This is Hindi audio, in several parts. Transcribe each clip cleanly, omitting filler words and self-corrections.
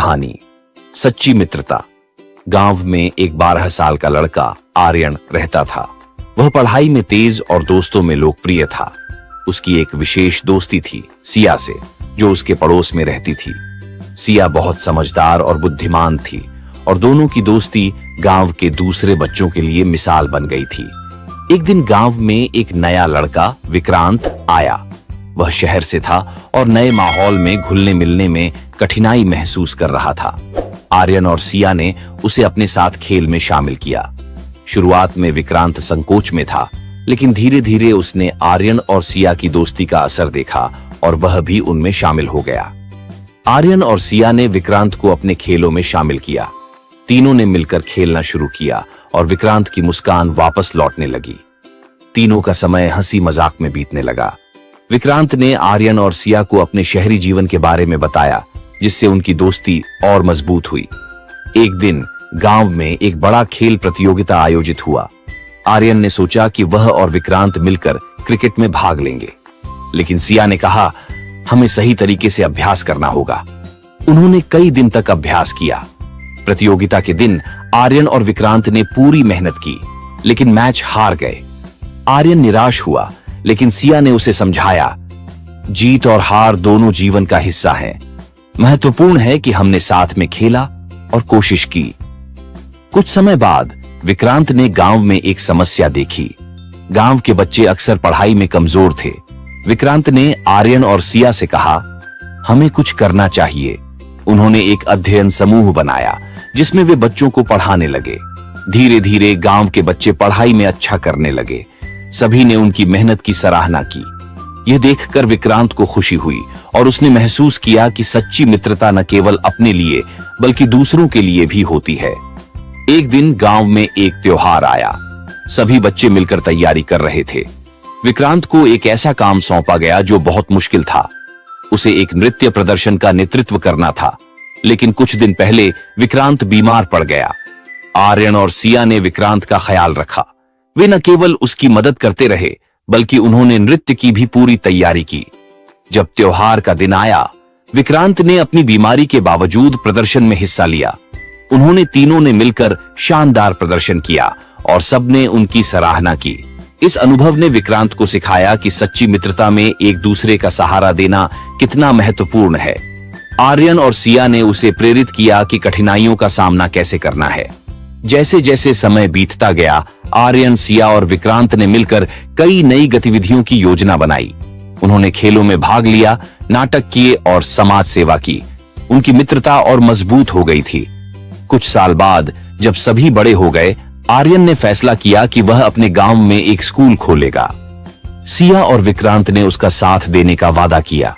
कहानी, सच्ची मित्रता। गांव में एक 12 साल का लड़का आर्यन रहता था। वह पढ़ाई में तेज और दोस्तों में लोकप्रिय था। उसकी एक विशेष दोस्ती थी सिया से, जो उसके पड़ोस में रहती थी। सिया बहुत समझदार और बुद्धिमान थी और दोनों की दोस्ती गांव के दूसरे बच्चों के लिए मिसाल बन गई थी। एक दिन गांव में एक नया लड़का विक्रांत आया। वह शहर से था और नए माहौल में घुलने मिलने में कठिनाई महसूस कर रहा था। आर्यन और सिया ने उसे अपने साथ खेल में शामिल किया। शुरुआत में विक्रांत संकोच में था, लेकिन धीरे धीरे उसने आर्यन और सिया की दोस्ती का असर देखा और वह भी उनमें शामिल हो गया। आर्यन और सिया ने विक्रांत को अपने खेलों में शामिल किया। तीनों ने मिलकर खेलना शुरू किया और विक्रांत की मुस्कान वापस लौटने लगी। तीनों का समय हंसी मजाक में बीतने लगा। विक्रांत ने आर्यन और सिया को अपने शहरी जीवन के बारे में बताया, जिससे उनकी दोस्ती और मजबूत हुई। एक दिन गांव में एक बड़ा खेल प्रतियोगिता आयोजित हुआ। आर्यन ने सोचा कि वह और विक्रांत मिलकर क्रिकेट में भाग लेंगे, लेकिन सिया ने कहा, हमें सही तरीके से अभ्यास करना होगा। उन्होंने कई दिन तक अभ्यास किया। प्रतियोगिता के दिन आर्यन और विक्रांत ने पूरी मेहनत की, लेकिन मैच हार गए। आर्यन निराश हुआ, लेकिन सिया ने उसे समझाया, जीत और हार दोनों जीवन का हिस्सा हैं। महत्वपूर्ण है कि हमने साथ में खेला और कोशिश की। कुछ समय बाद विक्रांत ने गांव में एक समस्या देखी। गांव के बच्चे अक्सर पढ़ाई में कमजोर थे। विक्रांत ने आर्यन और सिया से कहा, हमें कुछ करना चाहिए। उन्होंने एक अध्ययन समूह बनाया, जिसमें वे बच्चों को पढ़ाने लगे। धीरे धीरे गांव के बच्चे पढ़ाई में अच्छा करने लगे। सभी ने उनकी मेहनत की सराहना की। यह देखकर विक्रांत को खुशी हुई और उसने महसूस किया कि सच्ची मित्रता न केवल अपने लिए बल्कि दूसरों के लिए भी होती है। एक दिन गांव में एक त्योहार आया। सभी बच्चे मिलकर तैयारी कर रहे थे। विक्रांत को एक ऐसा काम सौंपा गया जो बहुत मुश्किल था। उसे एक नृत्य प्रदर्शन का नेतृत्व करना था, लेकिन कुछ दिन पहले विक्रांत बीमार पड़ गया। आर्यन और सिया ने विक्रांत का ख्याल रखा। वे न केवल उसकी मदद करते रहे, बल्कि उन्होंने नृत्य की भी पूरी तैयारी की। जब त्योहार का दिन आया, विक्रांत ने अपनी बीमारी के बावजूद प्रदर्शन में हिस्सा लिया। उन्होंने तीनों ने मिलकर शानदार प्रदर्शन किया और सबने उनकी सराहना की। इस अनुभव ने विक्रांत को सिखाया कि सच्ची मित्रता में एक दूसरे का सहारा देना कितना महत्वपूर्ण है। आर्यन और सिया ने उसे प्रेरित किया कि कठिनाइयों का सामना कैसे करना है। जैसे जैसे समय बीतता गया, आर्यन, सिया और विक्रांत ने मिलकर कई नई गतिविधियों की योजना बनाई। उन्होंने खेलों में भाग लिया, नाटक किए और समाज सेवा की। उनकी मित्रता और मजबूत हो गई थी। कुछ साल बाद जब सभी बड़े हो गए, आर्यन ने फैसला किया कि वह अपने गांव में एक स्कूल खोलेगा। सिया और विक्रांत ने उसका साथ देने का वादा किया।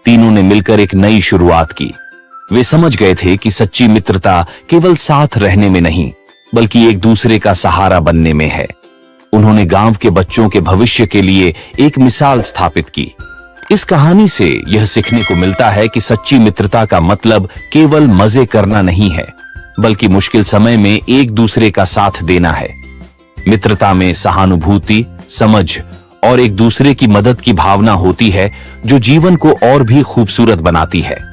तीनों ने मिलकर एक नई शुरुआत की। वे समझ गए थे कि सच्ची मित्रता केवल साथ रहने में नहीं, बल्कि एक दूसरे का सहारा बनने में है। उन्होंने गांव के बच्चों के भविष्य के लिए एक मिसाल स्थापित की। इस कहानी से यह सीखने को मिलता है कि सच्ची मित्रता का मतलब केवल मजे करना नहीं है, बल्कि मुश्किल समय में एक दूसरे का साथ देना है। मित्रता में सहानुभूति, समझ और एक दूसरे की मदद की भावना होती है, जो जीवन को और भी खूबसूरत बनाती है।